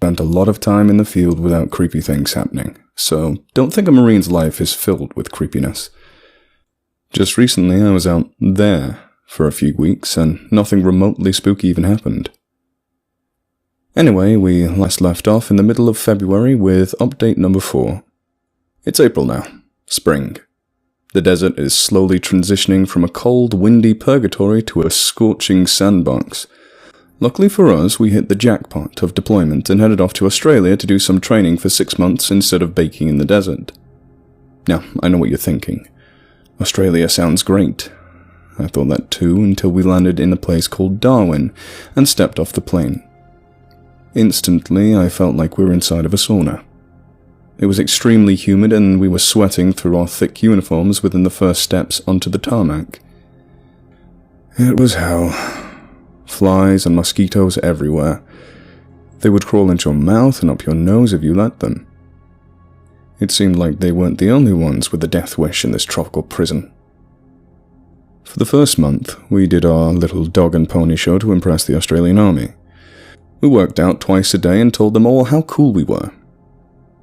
spent a lot of time in the field without creepy things happening, so don't think a Marine's life is filled with creepiness. Just recently I was out there for a few weeks and nothing remotely spooky even happened. Anyway, we last left off in the middle of February with update number 4. It's April now. Spring. The desert is slowly transitioning from a cold, windy purgatory to a scorching sandbox. Luckily for us, we hit the jackpot of deployment and headed off to Australia to do some training for 6 months instead of baking in the desert. Now, I know what you're thinking. Australia sounds great. I thought that too until we landed in a place called Darwin and stepped off the plane. Instantly, I felt like we were inside of a sauna. It was extremely humid and we were sweating through our thick uniforms within the first steps onto the tarmac. It was hell. Flies and mosquitoes everywhere. They would crawl into your mouth and up your nose if you let them. It seemed like they weren't the only ones with a death wish in this tropical prison. For the first month, we did our little dog and pony show to impress the Australian Army. We worked out twice a day and told them all how cool we were.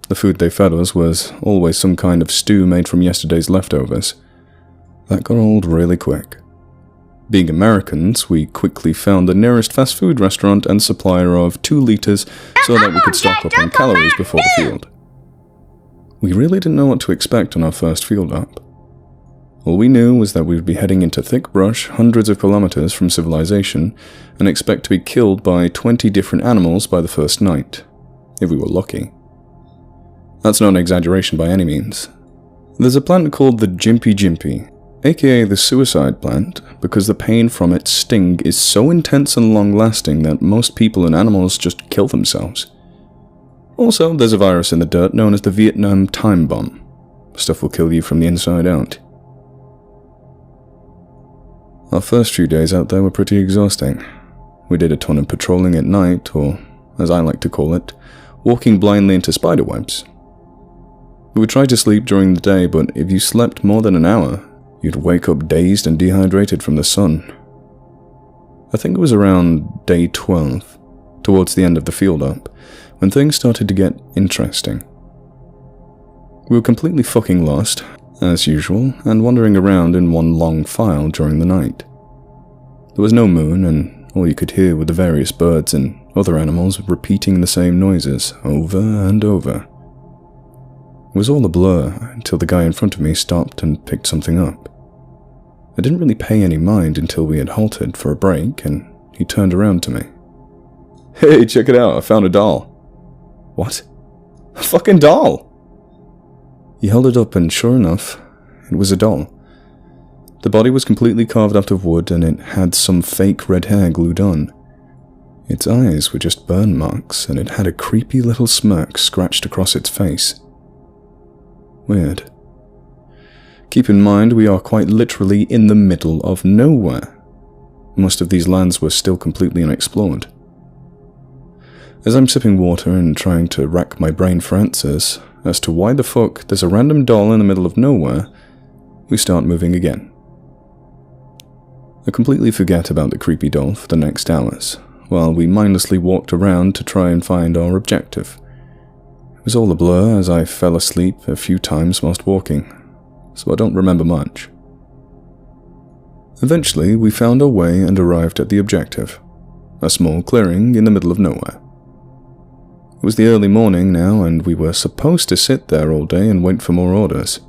The food they fed us was always some kind of stew made from yesterday's leftovers. That got old really quick. Being Americans, we quickly found the nearest fast food restaurant and supplier of 2 liters so that we could stock up on calories before the field. We really didn't know what to expect on our first field up. All we knew was that we would be heading into thick brush hundreds of kilometers from civilization and expect to be killed by 20 different animals by the first night, if we were lucky. That's not an exaggeration by any means. There's a plant called the Jimpy Jimpy, aka the suicide plant, because the pain from its sting is so intense and long-lasting that most people and animals just kill themselves. Also, there's a virus in the dirt known as the Vietnam time bomb. Stuff will kill you from the inside out. Our first few days out there were pretty exhausting. We did a ton of patrolling at night, or, as I like to call it, walking blindly into spiderwebs. We would try to sleep during the day, but if you slept more than an hour, you'd wake up dazed and dehydrated from the sun. I think it was around day 12, towards the end of the field up, when things started to get interesting. We were completely fucking lost, as usual, and wandering around in one long file during the night. There was no moon, and all you could hear were the various birds and other animals repeating the same noises over and over. It was all a blur until the guy in front of me stopped and picked something up. I didn't really pay any mind until we had halted for a break, and he turned around to me. "Hey, check it out, I found a doll." "What? A fucking doll?" He held it up and sure enough, it was a doll. The body was completely carved out of wood and it had some fake red hair glued on. Its eyes were just burn marks and it had a creepy little smirk scratched across its face. Weird. Keep in mind we are quite literally in the middle of nowhere. Most of these lands were still completely unexplored. As I'm sipping water and trying to rack my brain for answers as to why the fuck there's a random doll in the middle of nowhere, we start moving again. I completely forget about the creepy doll for the next hours, while we mindlessly walked around to try and find our objective. It was all a blur as I fell asleep a few times whilst walking, so I don't remember much. Eventually, we found our way and arrived at the objective, a small clearing in the middle of nowhere. It was the early morning now, and we were supposed to sit there all day and wait for more orders.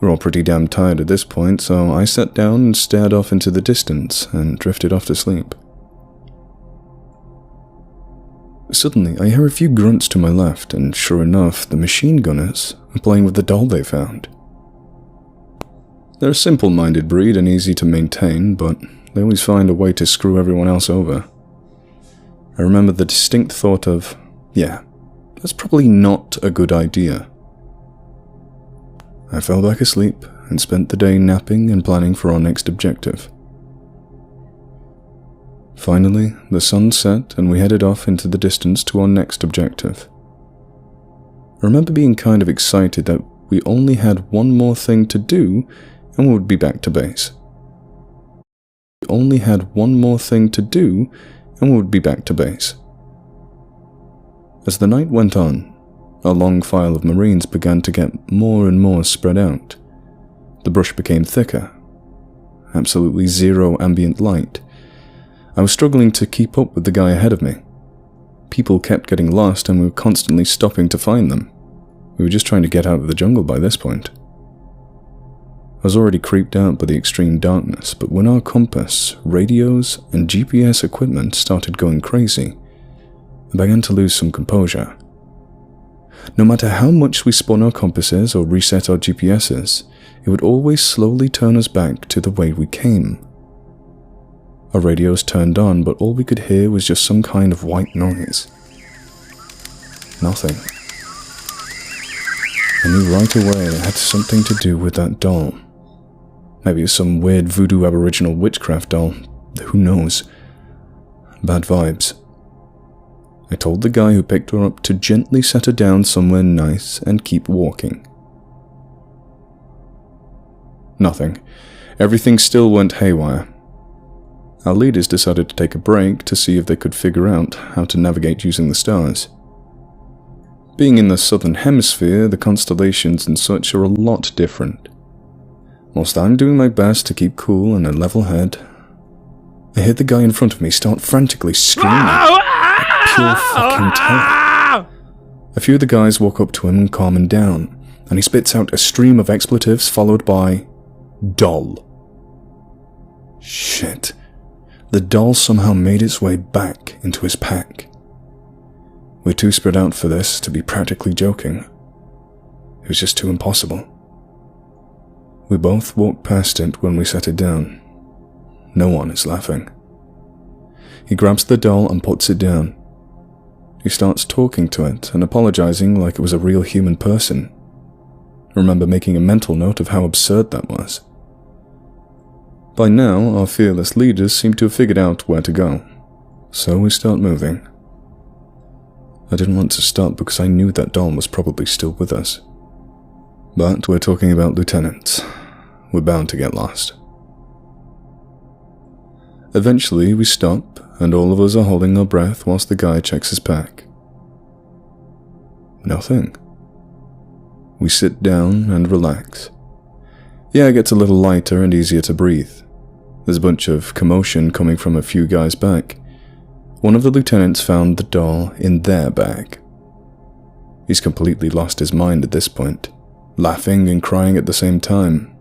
We were all pretty damn tired at this point, so I sat down and stared off into the distance and drifted off to sleep. Suddenly, I hear a few grunts to my left, and sure enough, the machine gunners are playing with the doll they found. They're a simple-minded breed and easy to maintain, but they always find a way to screw everyone else over. I remember the distinct thought of, yeah, that's probably not a good idea. I fell back asleep and spent the day napping and planning for our next objective. Finally, the sun set and we headed off into the distance to our next objective. I remember being kind of excited that we only had one more thing to do and we would be back to base. We only had one more thing to do and we would be back to base. As the night went on, a long file of Marines began to get more and more spread out. The brush became thicker. Absolutely zero ambient light. I was struggling to keep up with the guy ahead of me. People kept getting lost and we were constantly stopping to find them. We were just trying to get out of the jungle by this point. I was already creeped out by the extreme darkness, but when our compass, radios, and GPS equipment started going crazy, I began to lose some composure. No matter how much we spun our compasses or reset our GPSs, it would always slowly turn us back to the way we came. Our radios turned on, but all we could hear was just some kind of white noise. Nothing. I knew right away it had something to do with that doll. Maybe it was some weird voodoo aboriginal witchcraft doll. Who knows? Bad vibes. I told the guy who picked her up to gently set her down somewhere nice and keep walking. Nothing. Everything still went haywire. Our leaders decided to take a break to see if they could figure out how to navigate using the stars. Being in the southern hemisphere, the constellations and such are a lot different. Whilst I'm doing my best to keep cool and a level head, I heard the guy in front of me start frantically screaming. Pure fucking terror. A few of the guys walk up to him and calm him down, and he spits out a stream of expletives followed by doll. Shit. The doll somehow made its way back into his pack. We're too spread out for this to be practically joking. It was just too impossible. We both walked past it when we set it down. No one is laughing. He grabs the doll and puts it down. He starts talking to it and apologizing like it was a real human person. I remember making a mental note of how absurd that was. By now, our fearless leaders seem to have figured out where to go, so we start moving. I didn't want to stop because I knew that doll was probably still with us. But we're talking about lieutenants. We're bound to get lost. Eventually, we stop, and all of us are holding our breath whilst the guy checks his pack. Nothing. We sit down and relax. The air gets a little lighter and easier to breathe. There's a bunch of commotion coming from a few guys back. One of the lieutenants found the doll in their bag. He's completely lost his mind at this point, laughing and crying at the same time.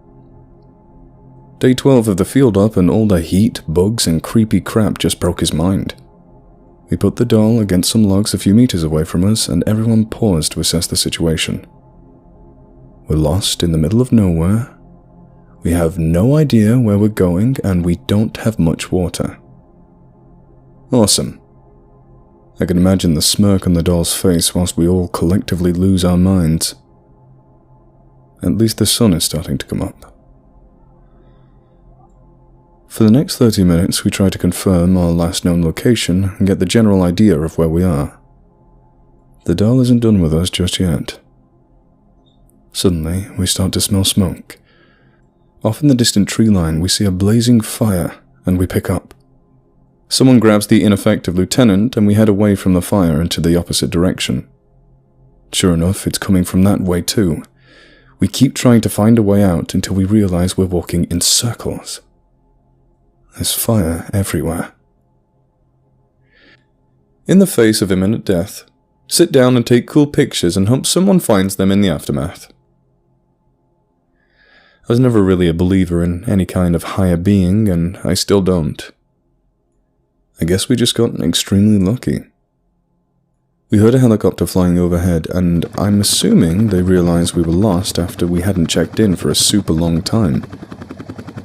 Day 12 of the field up and all the heat, bugs and creepy crap just broke his mind. We put the doll against some logs a few meters away from us and everyone paused to assess the situation. We're lost in the middle of nowhere. We have no idea where we're going and we don't have much water. Awesome. I can imagine the smirk on the doll's face whilst we all collectively lose our minds. At least the sun is starting to come up. For the next 30 minutes, we try to confirm our last known location and get the general idea of where we are. The doll isn't done with us just yet. Suddenly, we start to smell smoke. Off in the distant tree line, we see a blazing fire, and we pick up. Someone grabs the ineffective lieutenant, and we head away from the fire into the opposite direction. Sure enough, it's coming from that way too. We keep trying to find a way out until we realize we're walking in circles. There's fire everywhere. In the face of imminent death, sit down and take cool pictures and hope someone finds them in the aftermath. I was never really a believer in any kind of higher being, and I still don't. I guess we just got extremely lucky. We heard a helicopter flying overhead, and I'm assuming they realized we were lost after we hadn't checked in for a super long time.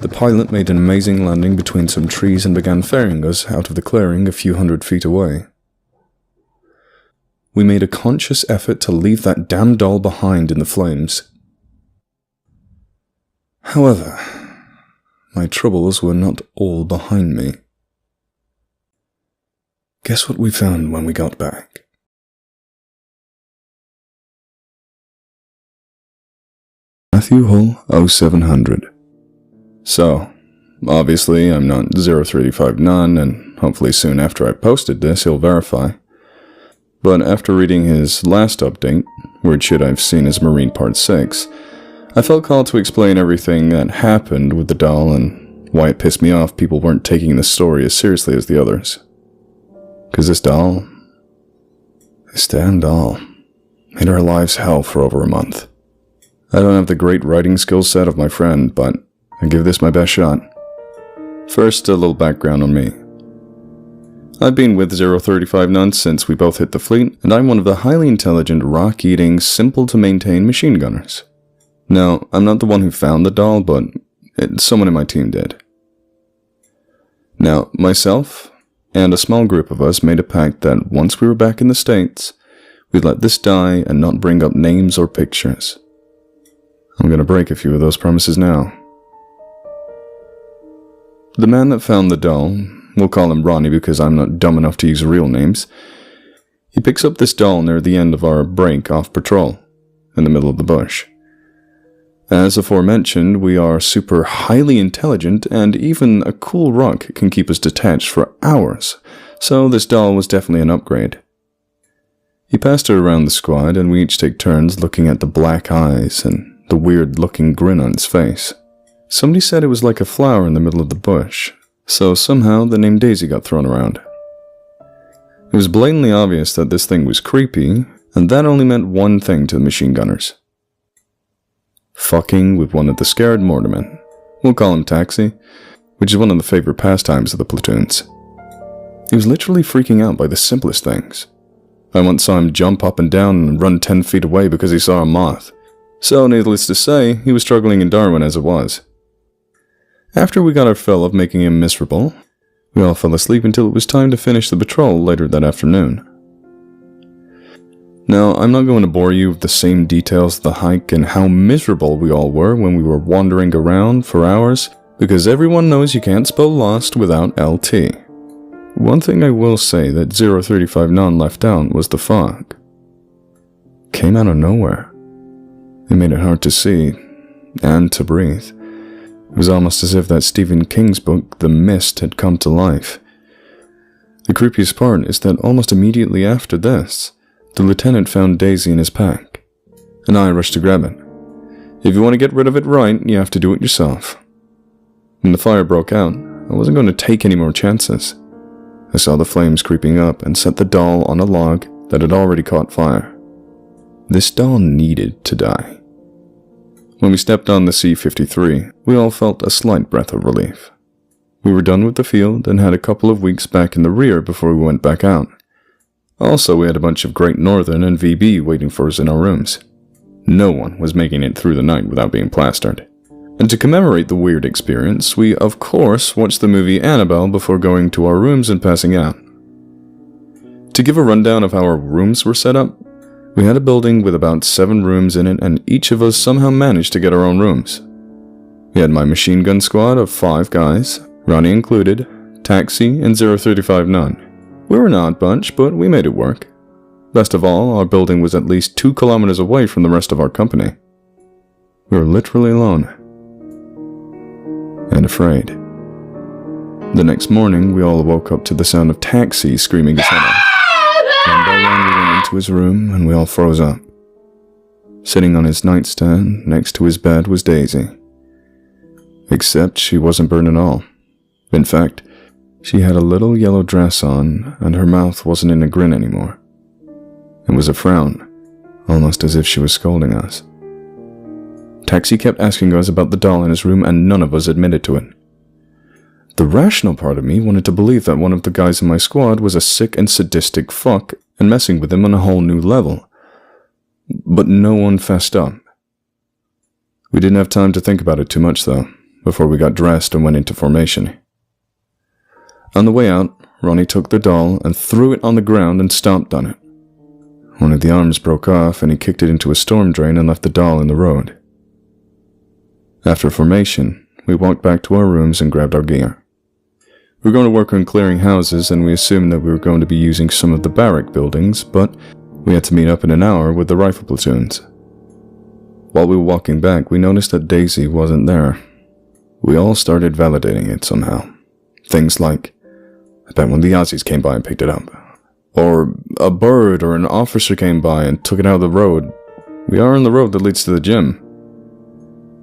The pilot made an amazing landing between some trees and began ferrying us out of the clearing a few hundred feet away. We made a conscious effort to leave that damn doll behind in the flames. However, my troubles were not all behind me. Guess what we found when we got back? Matthew Hull 0700. So, obviously I'm not 0359 and hopefully soon after I posted this he'll verify. But after reading his last update, Weird Shit I've Seen as Marine Part 6, I felt called to explain everything that happened with the doll and why it pissed me off people weren't taking the story as seriously as the others. Because this damn doll, made our lives hell for over a month. I don't have the great writing skill set of my friend, but I give this my best shot. First, a little background on me. I've been with 035 None since we both hit the fleet, and I'm one of the highly intelligent, rock-eating, simple-to-maintain machine gunners. Now, I'm not the one who found the doll, but someone in my team did. Now, myself and a small group of us made a pact that once we were back in the States, we'd let this die and not bring up names or pictures. I'm gonna break a few of those promises now. The man that found the doll, we'll call him Ronnie because I'm not dumb enough to use real names, he picks up this doll near the end of our break off patrol, in the middle of the bush. As aforementioned, we are super highly intelligent, and even a cool rock can keep us detached for hours, so this doll was definitely an upgrade. He passed her around the squad, and we each take turns looking at the black eyes and the weird-looking grin on its face. Somebody said it was like a flower in the middle of the bush, so somehow the name Daisy got thrown around. It was blatantly obvious that this thing was creepy, and that only meant one thing to the machine gunners. Fucking with one of the scared mortarmen. We'll call him Taxi, which is one of the favorite pastimes of the platoons. He was literally freaking out by the simplest things. I once saw him jump up and down and run 10 feet away because he saw a moth. So needless to say, he was struggling in Darwin as it was. After we got our fill of making him miserable, we all fell asleep until it was time to finish the patrol later that afternoon. Now, I'm not going to bore you with the same details of the hike and how miserable we all were when we were wandering around for hours, because everyone knows you can't spell lost without LT. One thing I will say that 035 None left out was the fog. Came out of nowhere. It made it hard to see, and to breathe. It was almost as if that Stephen King's book, The Mist, had come to life. The creepiest part is that almost immediately after this, the lieutenant found Daisy in his pack, and I rushed to grab it. If you want to get rid of it right, you have to do it yourself. When the fire broke out, I wasn't going to take any more chances. I saw the flames creeping up and set the doll on a log that had already caught fire. This doll needed to die. When we stepped on the C-53, we all felt a slight breath of relief. We were done with the field and had a couple of weeks back in the rear before we went back out. Also, we had a bunch of Great Northern and VB waiting for us in our rooms. No one was making it through the night without being plastered. And to commemorate the weird experience, we of course watched the movie Annabelle before going to our rooms and passing out. To give a rundown of how our rooms were set up, we had a building with about 7 rooms in it, and each of us somehow managed to get our own rooms. We had my machine gun squad of 5 guys, Ronnie included, Taxi, and 035 None. We were an odd bunch, but we made it work. Best of all, our building was at least 2 kilometers away from the rest of our company. We were literally alone. And afraid. The next morning, we all woke up to the sound of Taxi screaming his head off. One by one, we went into his room, and we all froze up. Sitting on his nightstand, next to his bed, was Daisy. Except she wasn't burned at all. In fact, she had a little yellow dress on, and her mouth wasn't in a grin anymore. It was a frown, almost as if she was scolding us. Taxi kept asking us about the doll in his room, and none of us admitted to it. The rational part of me wanted to believe that one of the guys in my squad was a sick and sadistic fuck and messing with him on a whole new level. But no one fessed up. We didn't have time to think about it too much, though, before we got dressed and went into formation. On the way out, Ronnie took the doll and threw it on the ground and stomped on it. One of the arms broke off and he kicked it into a storm drain and left the doll in the road. After formation, we walked back to our rooms and grabbed our gear. We were going to work on clearing houses, and we assumed that we were going to be using some of the barrack buildings, but we had to meet up in an hour with the rifle platoons. While we were walking back, we noticed that Daisy wasn't there. We all started validating it somehow. Things like, I bet one of the Aussies came by and picked it up. Or a bird or an officer came by and took it out of the road. We are on the road that leads to the gym.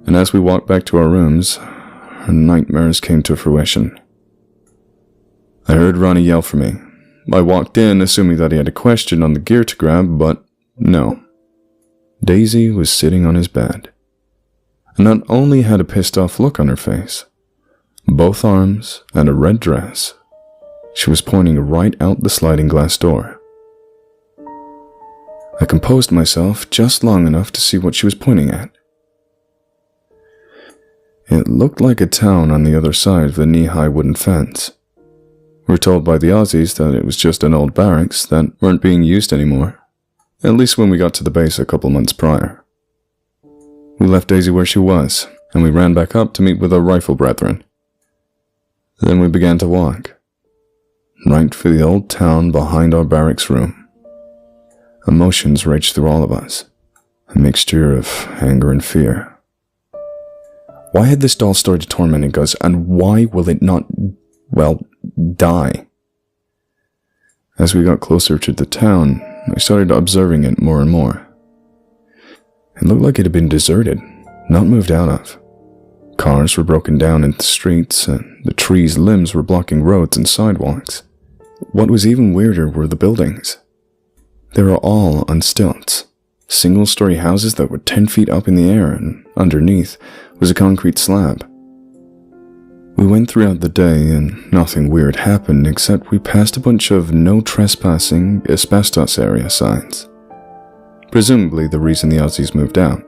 And as we walked back to our rooms, our nightmares came to fruition. I heard Ronnie yell for me. I walked in assuming that he had a question on the gear to grab, but no. Daisy was sitting on his bed. And not only had a pissed off look on her face, both arms and a red dress, she was pointing right out the sliding glass door. I composed myself just long enough to see what she was pointing at. It looked like a town on the other side of the knee-high wooden fence. We were told by the Aussies that it was just an old barracks that weren't being used anymore, at least when we got to the base a couple months prior. We left Daisy where she was, and we ran back up to meet with our rifle brethren. Then we began to walk, right for the old town behind our barracks room. Emotions raged through all of us, a mixture of anger and fear. Why had this doll started tormenting us, and why will it not, die? As we got closer to the town, I started observing it more and more. It looked like it had been deserted, not moved out of. Cars were broken down in the streets, and the trees' limbs were blocking roads and sidewalks. What was even weirder were the buildings. They were all on stilts, single-story houses that were 10 feet up in the air, and underneath was a concrete slab. We went throughout the day and nothing weird happened except we passed a bunch of no trespassing asbestos area signs. Presumably the reason the Aussies moved out.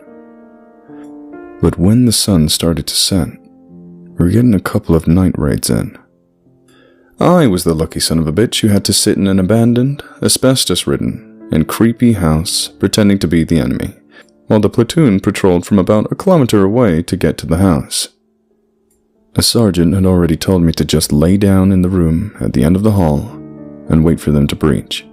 But when the sun started to set, we were getting a couple of night raids in. I was the lucky son of a bitch who had to sit in an abandoned, asbestos-ridden, and creepy house pretending to be the enemy, while the platoon patrolled from about a kilometer away to get to the house. A sergeant had already told me to just lay down in the room at the end of the hall and wait for them to breach.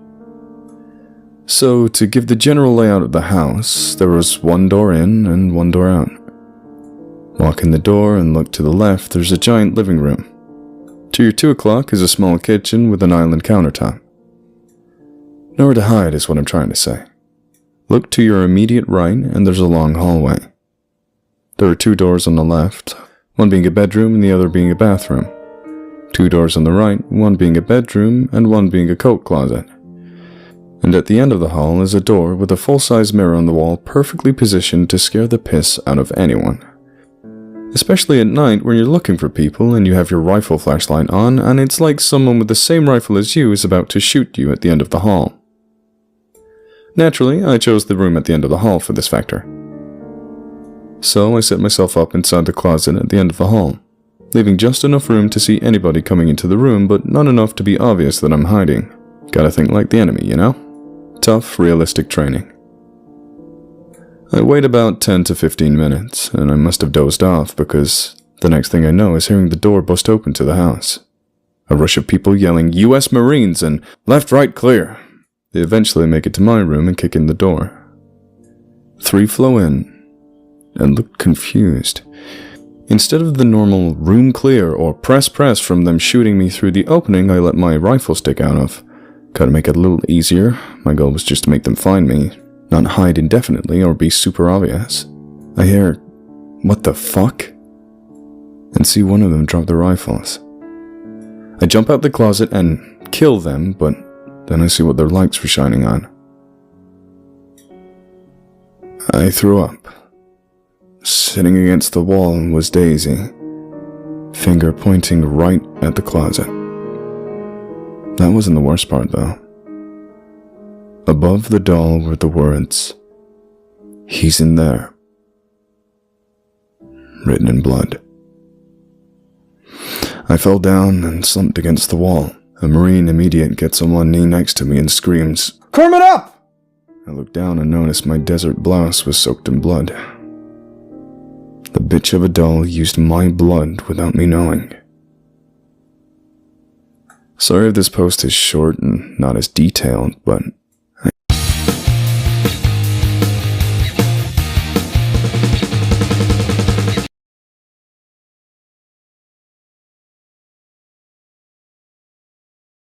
So, to give the general layout of the house, there was one door in and one door out. Walk in the door and look to the left, there's a giant living room. To your 2 o'clock is a small kitchen with an island countertop. Nowhere to hide is what I'm trying to say. Look to your immediate right and there's a long hallway. There are 2 doors on the left, one being a bedroom and the other being a bathroom. 2 doors on the right, one being a bedroom and one being a coat closet. And at the end of the hall is a door with a full-size mirror on the wall perfectly positioned to scare the piss out of anyone. Especially at night when you're looking for people and you have your rifle flashlight on and it's like someone with the same rifle as you is about to shoot you at the end of the hall. Naturally, I chose the room at the end of the hall for this factor. So I set myself up inside the closet at the end of the hall, leaving just enough room to see anybody coming into the room but not enough to be obvious that I'm hiding. Gotta think like the enemy, you know? Tough, realistic training. I wait about 10 to 15 minutes, and I must have dozed off because the next thing I know is hearing the door bust open to the house. A rush of people yelling, "US Marines!" and "Left, right, clear!" They eventually make it to my room and kick in the door. 3 flow in, and looked confused. Instead of the normal "room clear" or press from them shooting me through the opening I let my rifle stick out of. Gotta make it a little easier. My goal was just to make them find me, not hide indefinitely or be super obvious. I hear, "What the fuck?" and see one of them drop their rifles. I jump out the closet and kill them, but then I see what their lights were shining on. I threw up. Sitting against the wall was Daisy, finger pointing right at the closet. That wasn't the worst part, though. Above the doll were the words, "He's in there," written in blood. I fell down and slumped against the wall. A Marine immediate gets on one knee next to me and screams, "Kermit up!" I looked down and noticed my desert blouse was soaked in blood. The bitch of a doll used my blood without me knowing. Sorry if this post is short and not as detailed, but